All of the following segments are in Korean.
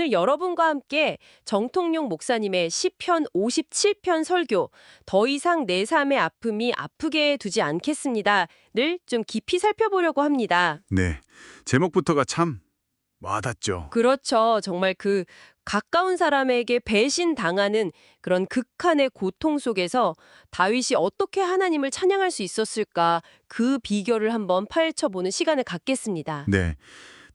오늘 여러분과 함께 정통용 목사님의 시편 57편 설교, 더 이상 내 삶의 아픔이 아프게 두지 않겠습니다.를 좀 깊이 살펴보려고 합니다. 네, 제목부터가 참 와닿죠. 그렇죠. 정말 그 가까운 사람에게 배신당하는 그런 극한의 고통 속에서 다윗이 어떻게 하나님을 찬양할 수 있었을까 그 비결을 한번 파헤쳐보는 시간을 갖겠습니다. 네,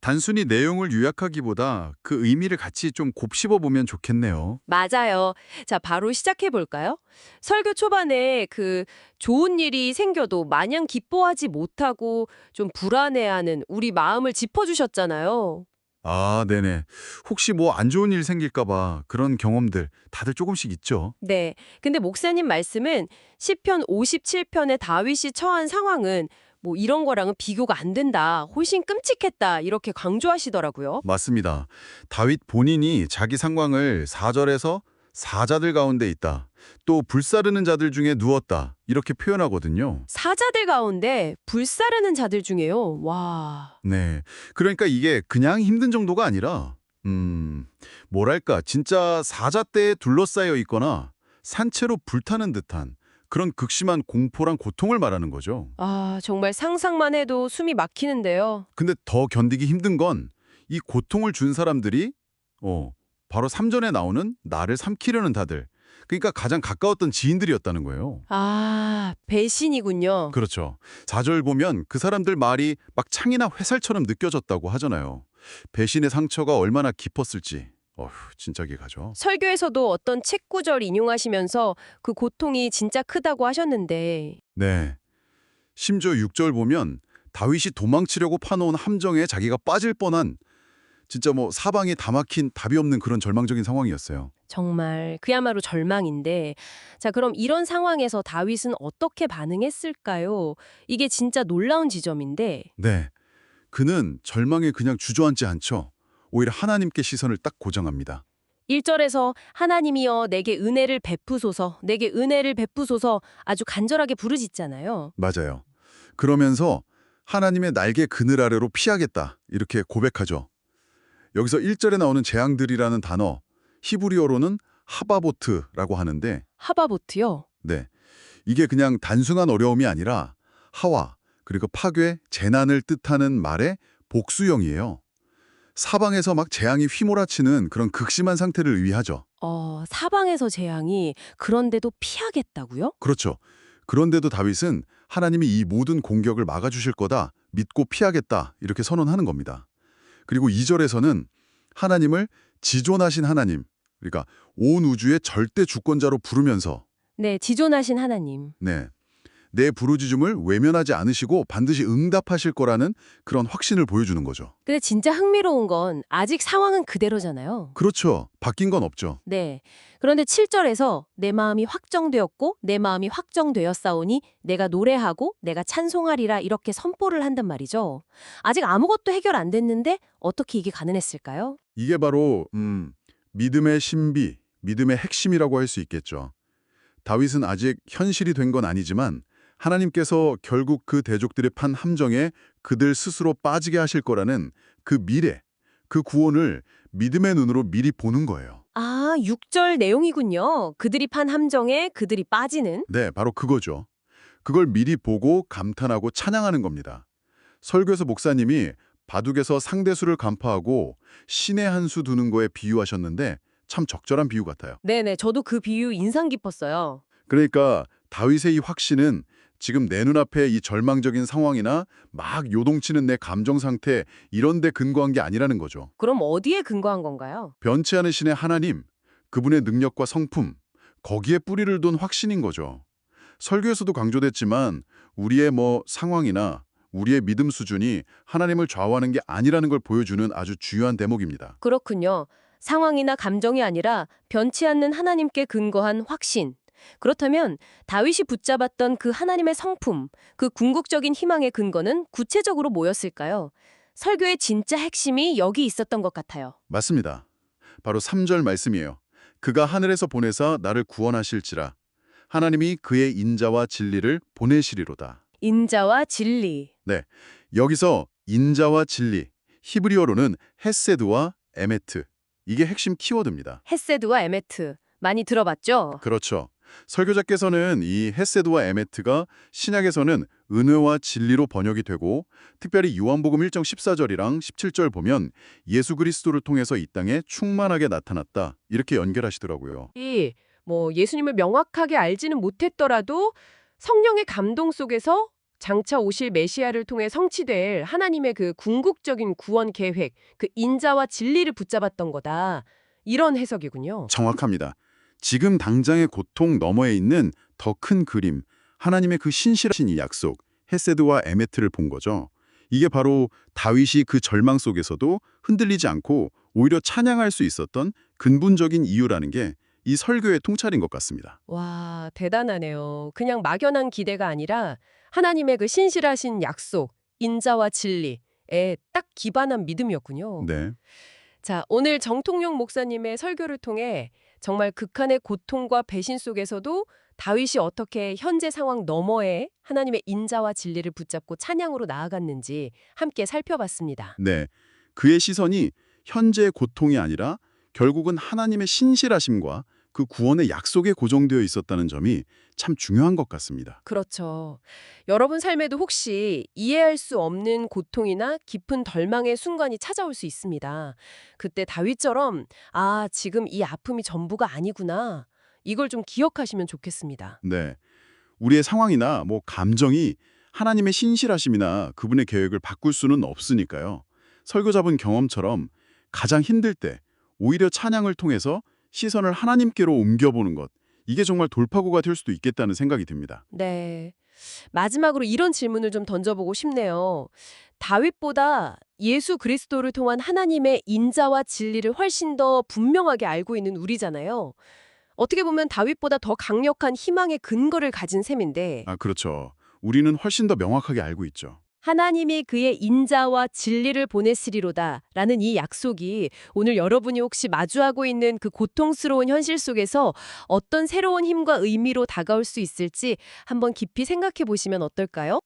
단순히 내용을 요약하기보다 그 의미를 같이 좀 곱씹어 보면 좋겠네요. 맞아요. 자, 바로 시작해 볼까요? 설교 초반에 그 좋은 일이 생겨도 마냥 기뻐하지 못하고 좀 불안해하는 우리 마음을 짚어주셨잖아요. 아, 네네. 혹시 뭐 안 좋은 일 생길까 봐 그런 경험들 다들 조금씩 있죠. 네. 근데 목사님 말씀은 시편 57편의 다윗이 처한 상황은 뭐 이런 거랑은 비교가 안 된다. 훨씬 끔찍했다. 이렇게 강조하시더라고요. 맞습니다. 다윗 본인이 자기 상황을 4절에서 사자들 가운데 있다. 또 불사르는 자들 중에 누웠다. 이렇게 표현하거든요. 사자들 가운데 불사르는 자들 중에요. 와. 네. 그러니까 이게 그냥 힘든 정도가 아니라, 뭐랄까, 진짜 사자떼에 둘러싸여 있거나 산채로 불타는 듯한 그런 극심한 공포랑 고통을 말하는 거죠. 아, 정말 상상만 해도 숨이 막히는데요. 근데 더 견디기 힘든 건 이 고통을 준 사람들이, 바로 3절에 나오는 나를 삼키려는 다들. 그러니까 가장 가까웠던 지인들이었다는 거예요. 아, 배신이군요. 그렇죠. 4절 보면 그 사람들 말이 막 창이나 회살처럼 느껴졌다고 하잖아요. 배신의 상처가 얼마나 깊었을지. 어휴, 진짜기 가죠. 설교에서도 어떤 책 구절 인용하시면서 그 고통이 진짜 크다고 하셨는데, 네. 심지어 6절 보면 다윗이 도망치려고 파놓은 함정에 자기가 빠질 뻔한 진짜 뭐 사방이 다 막힌 답이 없는 그런 절망적인 상황이었어요. 정말 그야말로 절망인데, 자, 그럼 이런 상황에서 다윗은 어떻게 반응했을까요? 이게 진짜 놀라운 지점인데, 네. 그는 절망에 그냥 주저앉지 않죠. 오히려 하나님께 시선을 딱 고정합니다. 1절에서 하나님이여 내게 은혜를 베푸소서, 내게 은혜를 베푸소서 아주 간절하게 부르짖잖아요. 맞아요. 그러면서 하나님의 날개 그늘 아래로 피하겠다 이렇게 고백하죠. 여기서 1절에 나오는 재앙들이라는 단어, 히브리어로는 하바보트라고 하는데 하바보트요? 네, 이게 그냥 단순한 어려움이 아니라 하와, 그리고 파괴, 재난을 뜻하는 말의 복수형이에요. 사방에서 막 재앙이 휘몰아치는 그런 극심한 상태를 의미하죠. 사방에서 재앙이 그런데도 피하겠다고요? 그렇죠. 그런데도 다윗은 하나님이 이 모든 공격을 막아주실 거다 믿고 피하겠다 이렇게 선언하는 겁니다. 그리고 2절에서는 하나님을 지존하신 하나님, 그러니까 온 우주의 절대 주권자로 부르면서 네, 지존하신 하나님. 네, 내 부르짖음을 외면하지 않으시고 반드시 응답하실 거라는 그런 확신을 보여주는 거죠. 근데 진짜 흥미로운 건 아직 상황은 그대로잖아요. 그렇죠. 바뀐 건 없죠. 네. 그런데 7절에서 내 마음이 확정되었고 내 마음이 확정되었사오니 내가 노래하고 내가 찬송하리라 이렇게 선포를 한단 말이죠. 아직 아무것도 해결 안 됐는데 어떻게 이게 가능했을까요? 이게 바로 믿음의 신비, 믿음의 핵심이라고 할 수 있겠죠. 다윗은 아직 현실이 된 건 아니지만 하나님께서 결국 그 대족들의 판 함정에 그들 스스로 빠지게 하실 거라는 그 미래, 그 구원을 믿음의 눈으로 미리 보는 거예요. 아, 6절 내용이군요. 그들이 판 함정에 그들이 빠지는. 네, 바로 그거죠. 그걸 미리 보고 감탄하고 찬양하는 겁니다. 설교에서 목사님이 바둑에서 상대수를 간파하고 신의 한 수 두는 거에 비유하셨는데 참 적절한 비유 같아요. 네네, 저도 그 비유 인상 깊었어요. 그러니까 다윗의 이 확신은 지금 내 눈앞에 이 절망적인 상황이나 막 요동치는 내 감정 상태 이런 데 근거한 게 아니라는 거죠. 그럼 어디에 근거한 건가요? 변치 않으신의 하나님, 그분의 능력과 성품, 거기에 뿌리를 둔 확신인 거죠. 설교에서도 강조됐지만 우리의 상황이나 우리의 믿음 수준이 하나님을 좌우하는 게 아니라는 걸 보여주는 아주 중요한 대목입니다. 그렇군요. 상황이나 감정이 아니라 변치 않는 하나님께 근거한 확신. 그렇다면 다윗이 붙잡았던 그 하나님의 성품, 그 궁극적인 희망의 근거는 구체적으로 뭐였을까요? 설교의 진짜 핵심이 여기 있었던 것 같아요. 맞습니다. 바로 3절 말씀이에요. 그가 하늘에서 보내사 나를 구원하실지라. 하나님이 그의 인자와 진리를 보내시리로다. 인자와 진리. 네, 여기서 인자와 진리, 히브리어로는 헤세드와 에메트, 이게 핵심 키워드입니다. 헤세드와 에메트 많이 들어봤죠? 그렇죠. 설교자께서는 이 헤세드와 에메트가 신약에서는 은혜와 진리로 번역이 되고 특별히 요한복음 1장 14절이랑 17절 보면 예수 그리스도를 통해서 이 땅에 충만하게 나타났다. 이렇게 연결하시더라고요. 예수님을 명확하게 알지는 못했더라도 성령의 감동 속에서 장차 오실 메시아를 통해 성취될 하나님의 그 궁극적인 구원 계획, 그 인자와 진리를 붙잡았던 거다. 이런 해석이군요. 정확합니다. 지금 당장의 고통 너머에 있는 더 큰 그림, 하나님의 그 신실하신 이 약속, 헤세드와 에메트를 본 거죠. 이게 바로 다윗이 그 절망 속에서도 흔들리지 않고 오히려 찬양할 수 있었던 근본적인 이유라는 게 이 설교의 통찰인 것 같습니다. 와, 대단하네요. 그냥 막연한 기대가 아니라 하나님의 그 신실하신 약속, 인자와 진리에 딱 기반한 믿음이었군요. 네. 자, 오늘 정통용 목사님의 설교를 통해 정말 극한의 고통과 배신 속에서도 다윗이 어떻게 현재 상황 너머에 하나님의 인자와 진리를 붙잡고 찬양으로 나아갔는지 함께 살펴봤습니다. 네. 그의 시선이 현재의 고통이 아니라 결국은 하나님의 신실하심과 그 구원의 약속에 고정되어 있었다는 점이 참 중요한 것 같습니다. 그렇죠. 여러분 삶에도 혹시 이해할 수 없는 고통이나 깊은 덜망의 순간이 찾아올 수 있습니다. 그때 다윗처럼 지금 이 아픔이 전부가 아니구나. 이걸 좀 기억하시면 좋겠습니다. 네. 우리의 상황이나 감정이 하나님의 신실하심이나 그분의 계획을 바꿀 수는 없으니까요. 설교자분 경험처럼 가장 힘들 때 오히려 찬양을 통해서 시선을 하나님께로 옮겨보는 것, 이게 정말 돌파구가 될 수도 있겠다는 생각이 듭니다. 네. 마지막으로 이런 질문을 좀 던져보고 싶네요. 다윗보다 예수 그리스도를 통한 하나님의 인자와 진리를 훨씬 더 분명하게 알고 있는 우리잖아요. 어떻게 보면 다윗보다 더 강력한 희망의 근거를 가진 셈인데 그렇죠. 우리는 훨씬 더 명확하게 알고 있죠. 하나님이 그의 인자와 진리를 보냈으리로다 라는 이 약속이 오늘 여러분이 혹시 마주하고 있는 그 고통스러운 현실 속에서 어떤 새로운 힘과 의미로 다가올 수 있을지 한번 깊이 생각해 보시면 어떨까요?